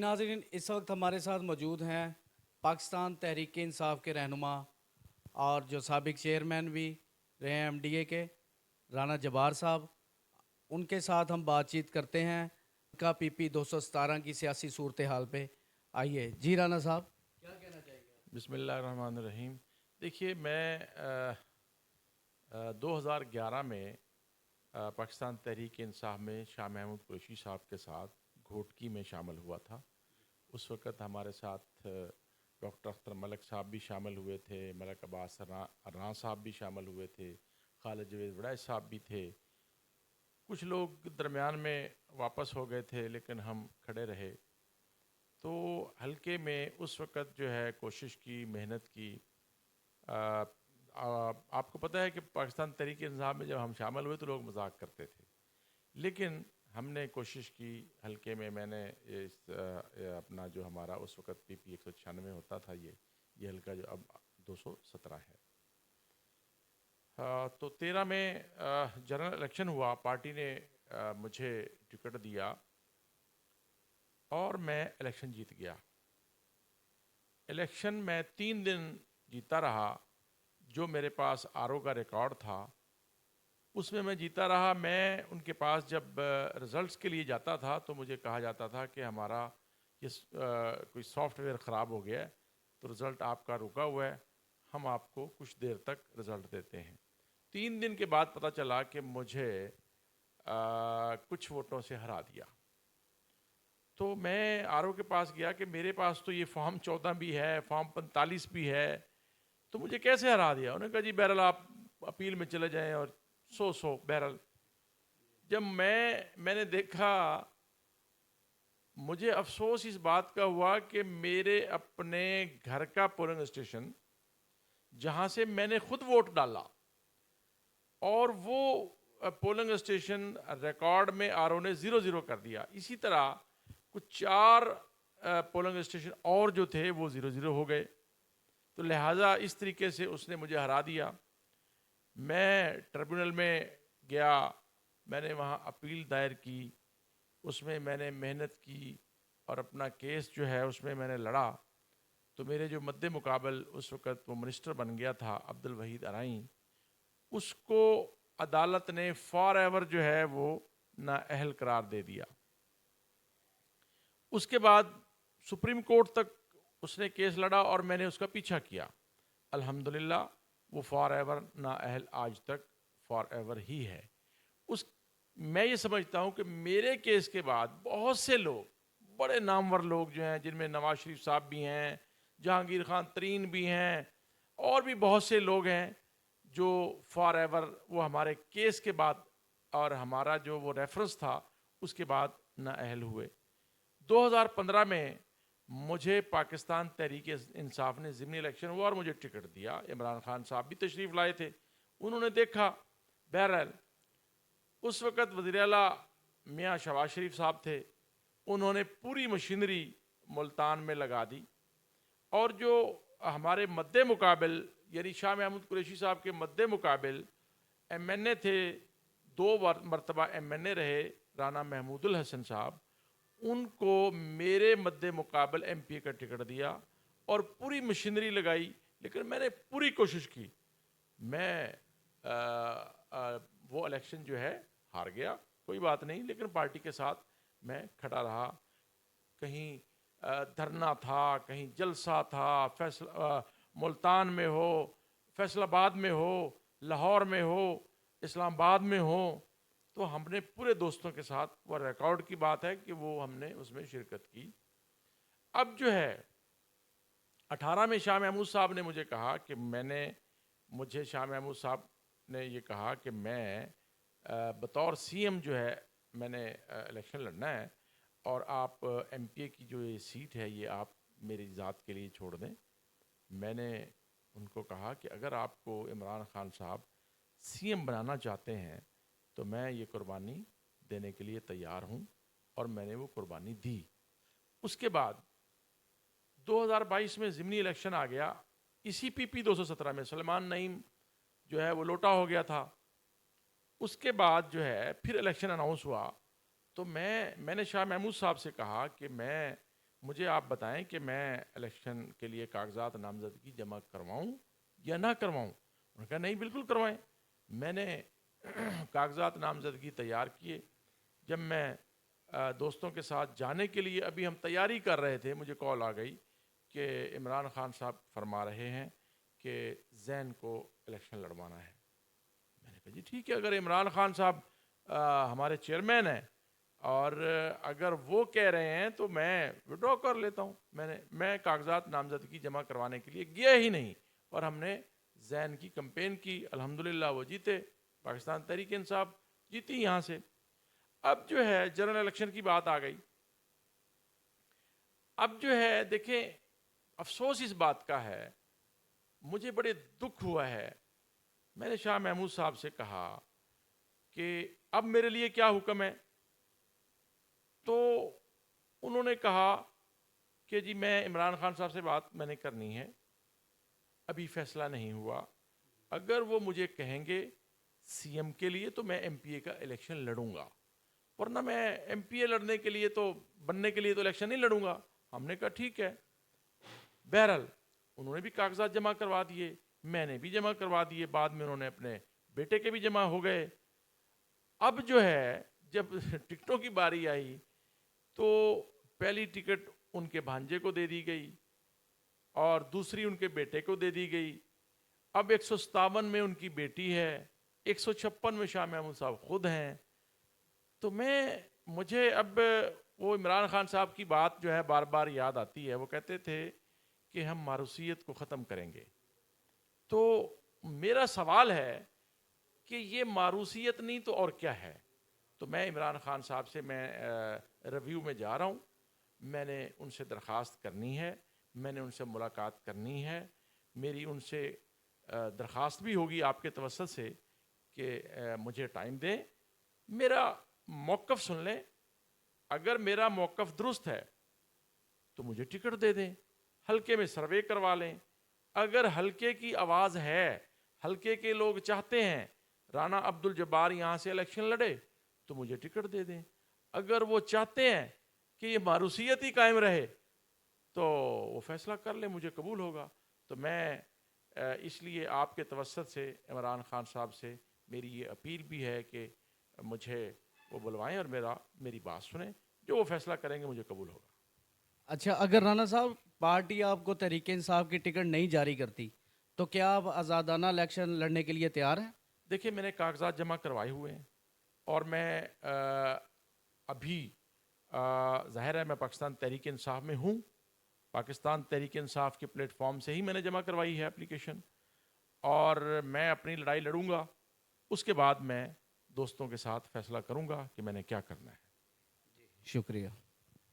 ناظرین، اس وقت ہمارے ساتھ موجود ہیں پاکستان تحریک انصاف کے رہنما اور جو سابق چیئرمین بھی رہے ہیں ایم ڈی اے کے، رانا جبار صاحب۔ ان کے ساتھ ہم بات چیت کرتے ہیں کا پی پی 217 کی سیاسی صورتحال پہ۔ آئیے جی رانا صاحب، کیا کہنا چاہیں گے؟ بسم اللہ الرحمن الرحیم۔ دیکھیے، میں 2011 میں پاکستان تحریک انصاف میں شاہ محمود قریشی صاحب کے ساتھ گھوٹکی میں شامل ہوا تھا۔ اس وقت ہمارے ساتھ ڈاکٹر اختر ملک صاحب بھی شامل ہوئے تھے، ملک عباس راں صاحب بھی شامل ہوئے تھے، خالد جاوید وڑائچ صاحب بھی تھے۔ کچھ لوگ درمیان میں واپس ہو گئے تھے لیکن ہم کھڑے رہے۔ تو حلقے میں اس وقت جو ہے کوشش کی، محنت کی۔ آپ کو پتہ ہے کہ پاکستان تحریک انصاف میں جب ہم شامل ہوئے تو لوگ مذاق کرتے تھے، لیکن ہم نے کوشش کی حلقے میں۔ میں نے اپنا جو ہمارا اس وقت پی پی 196 ہوتا تھا، یہ حلقہ جو اب 217 ہے۔ تو 13 میں جنرل الیکشن ہوا، پارٹی نے مجھے ٹکٹ دیا اور میں الیکشن جیت گیا۔ الیکشن میں 3 دن جیتا رہا۔ جو میرے پاس آر او کا ریکارڈ تھا اس میں جیتا رہا۔ میں ان کے پاس جب رزلٹس کے لیے جاتا تھا تو مجھے کہا جاتا تھا کہ ہمارا یہ کوئی سافٹ ویئر خراب ہو گیا ہے تو رزلٹ آپ کا رکا ہوا ہے، ہم آپ کو کچھ دیر تک رزلٹ دیتے ہیں۔ 3 دن کے بعد پتہ چلا کہ مجھے کچھ ووٹوں سے ہرا دیا۔ تو میں آر او کے پاس گیا کہ میرے پاس تو یہ فارم 14 بھی ہے، فارم 45 بھی ہے، تو مجھے کیسے ہرا دیا؟ انہوں نے کہا جی بہرحال آپ اپیل میں چلے جائیں اور بہرحال جب میں نے دیکھا، مجھے افسوس اس بات کا ہوا کہ میرے اپنے گھر کا پولنگ اسٹیشن جہاں سے میں نے خود ووٹ ڈالا، اور وہ پولنگ اسٹیشن ریکارڈ میں آر او نے 0 کر دیا۔ اسی طرح کچھ 4 پولنگ اسٹیشن اور جو تھے وہ 0 ہو گئے۔ تو لہٰذا اس طریقے سے اس نے مجھے ہرا دیا۔ میں ٹریبونل میں گیا، میں نے وہاں اپیل دائر کی، اس میں نے محنت کی اور اپنا کیس جو ہے اس میں نے لڑا۔ تو میرے جو مد مقابل اس وقت وہ منسٹر بن گیا تھا عبدالوحید ارائیں، اس کو عدالت نے فار ایور جو ہے وہ نااہل قرار دے دیا۔ اس کے بعد سپریم کورٹ تک اس نے کیس لڑا اور میں نے اس کا پیچھا کیا۔ الحمدللہ وہ فار ایور نااہل آج تک فار ایور ہی ہے۔ میں یہ سمجھتا ہوں کہ میرے کیس کے بعد بہت سے لوگ، بڑے نامور لوگ جو ہیں، جن میں نواز شریف صاحب بھی ہیں، جہانگیر خان ترین بھی ہیں، اور بھی بہت سے لوگ ہیں جو فار ایور وہ ہمارے کیس کے بعد اور ہمارا جو وہ ریفرنس تھا اس کے بعد نااہل ہوئے۔ 2015 میں مجھے پاکستان تحریک انصاف نے ضمنی الیکشن ہوا اور مجھے ٹکٹ دیا۔ عمران خان صاحب بھی تشریف لائے تھے، انہوں نے دیکھا۔ بہرحال اس وقت وزیر اعلیٰ میاں شہباز شریف صاحب تھے، انہوں نے پوری مشینری ملتان میں لگا دی، اور جو ہمارے مد مقابل یعنی شاہ محمود قریشی صاحب کے مد مقابل ایم این اے تھے، 2 مرتبہ ایم این اے رہے، رانا محمود الحسن صاحب، ان کو میرے مد مقابل ایم پی اے کا ٹکٹ دیا اور پوری مشینری لگائی۔ لیکن میں نے پوری کوشش کی، میں وہ الیکشن جو ہے ہار گیا، کوئی بات نہیں، لیکن پارٹی کے ساتھ میں کھڑا رہا۔ کہیں دھرنا تھا، کہیں جلسہ تھا، ملتان میں ہو، فیصل آباد میں ہو، لاہور میں ہو، اسلام آباد میں ہو، تو ہم نے پورے دوستوں کے ساتھ، وہ ریکارڈ کی بات ہے کہ وہ ہم نے اس میں شرکت کی۔ اب جو ہے 18 میں شاہ محمود صاحب نے مجھے کہا کہ مجھے شاہ محمود صاحب نے یہ کہا کہ میں بطور سی ایم جو ہے میں نے الیکشن لڑنا ہے، اور آپ ایم پی اے کی جو یہ سیٹ ہے یہ آپ میری ذات کے لیے چھوڑ دیں۔ میں نے ان کو کہا کہ اگر آپ کو عمران خان صاحب سی ایم بنانا چاہتے ہیں تو میں یہ قربانی دینے کے لیے تیار ہوں، اور میں نے وہ قربانی دی۔ اس کے بعد 2022 میں ضمنی الیکشن آ گیا، اسی پی پی 217 میں سلمان نعیم جو ہے وہ لوٹا ہو گیا تھا۔ اس کے بعد جو ہے پھر الیکشن اناؤنس ہوا، تو میں نے شاہ محمود صاحب سے کہا کہ مجھے آپ بتائیں کہ میں الیکشن کے لیے کاغذات نامزدگی جمع کرواؤں یا نہ کرواؤں؟ انہوں نے کہا نہیں بالکل کروائیں. میں نے کاغذات نامزدگی تیار کیے. جب میں دوستوں کے ساتھ جانے کے لیے ابھی ہم تیاری کر رہے تھے, مجھے کال آ گئی کہ عمران خان صاحب فرما رہے ہیں کہ زین کو الیکشن لڑوانا ہے. میں نے کہا جی ٹھیک ہے, اگر عمران خان صاحب ہمارے چیئرمین ہیں اور اگر وہ کہہ رہے ہیں تو میں وڈرا کر لیتا ہوں. میں کاغذات نامزدگی جمع کروانے کے لیے گیا ہی نہیں, اور ہم نے زین کی کمپین کی. الحمدللہ وہ جیتے, پاکستان تحریک انصاف جیتی یہاں سے. اب جو ہے جنرل الیکشن کی بات آ گئی. اب جو ہے دیکھیں, افسوس اس بات کا ہے, مجھے بڑے دکھ ہوا ہے. میں نے شاہ محمود صاحب سے کہا کہ اب میرے لیے کیا حکم ہے؟ تو انہوں نے کہا کہ جی میں عمران خان صاحب سے بات میں نے کرنی ہے, ابھی فیصلہ نہیں ہوا. اگر وہ مجھے کہیں گے سی ایم کے لیے تو میں ایم پی اے کا الیکشن لڑوں گا, ورنہ میں ایم پی اے لڑنے کے لیے تو بننے کے لیے تو الیکشن نہیں لڑوں گا. ہم نے کہا ٹھیک ہے. بہرحال انہوں نے بھی کاغذات جمع کروا دیے, میں نے بھی جمع کروا دیے, بعد میں انہوں نے اپنے بیٹے کے بھی جمع ہو گئے. اب جو ہے جب ٹکٹوں کی باری آئی تو پہلی ٹکٹ ان کے بھانجے کو دے دی گئی اور دوسری ان کے بیٹے کو دے دی گئی. اب 157 میں ان کی بیٹی ہے, 156 میں شاہ محمود صاحب خود ہیں. تو مجھے اب وہ عمران خان صاحب کی بات جو ہے بار بار یاد آتی ہے. وہ کہتے تھے کہ ہم ماروثیت کو ختم کریں گے. تو میرا سوال ہے کہ یہ ماروثیت نہیں تو اور کیا ہے؟ تو میں عمران خان صاحب سے میں ریویو میں جا رہا ہوں, میں نے ان سے درخواست کرنی ہے, میں نے ان سے ملاقات کرنی ہے. میری ان سے درخواست بھی ہوگی آپ کے توسط سے کہ مجھے ٹائم دیں, میرا موقف سن لیں. اگر میرا موقف درست ہے تو مجھے ٹکٹ دے دیں, حلقے میں سروے کروا لیں. اگر حلقے کی آواز ہے, حلقے کے لوگ چاہتے ہیں رانا عبد الجبار یہاں سے الیکشن لڑے تو مجھے ٹکٹ دے دیں. اگر وہ چاہتے ہیں کہ یہ ماروثیت ہی قائم رہے تو وہ فیصلہ کر لیں, مجھے قبول ہوگا. تو میں اس لیے آپ کے توسط سے عمران خان صاحب سے میری یہ اپیل بھی ہے کہ مجھے وہ بلوائیں اور میری بات سنیں, جو وہ فیصلہ کریں گے مجھے قبول ہوگا. اچھا, اگر رانا صاحب پارٹی آپ کو تحریک انصاف کی ٹکٹ نہیں جاری کرتی تو کیا آپ آزادانہ الیکشن لڑنے کے لیے تیار ہیں؟ دیکھیں میں نے کاغذات جمع کروائے ہوئے ہیں اور میں ابھی ظاہر ہے میں پاکستان تحریک انصاف میں ہوں. پاکستان تحریک انصاف کے پلیٹ فارم سے ہی میں نے جمع کروائی ہے اپلیکیشن, اور میں اپنی لڑائی لڑوں گا. اس کے بعد میں دوستوں کے ساتھ فیصلہ کروں گا کہ میں نے کیا کرنا ہے. شکریہ.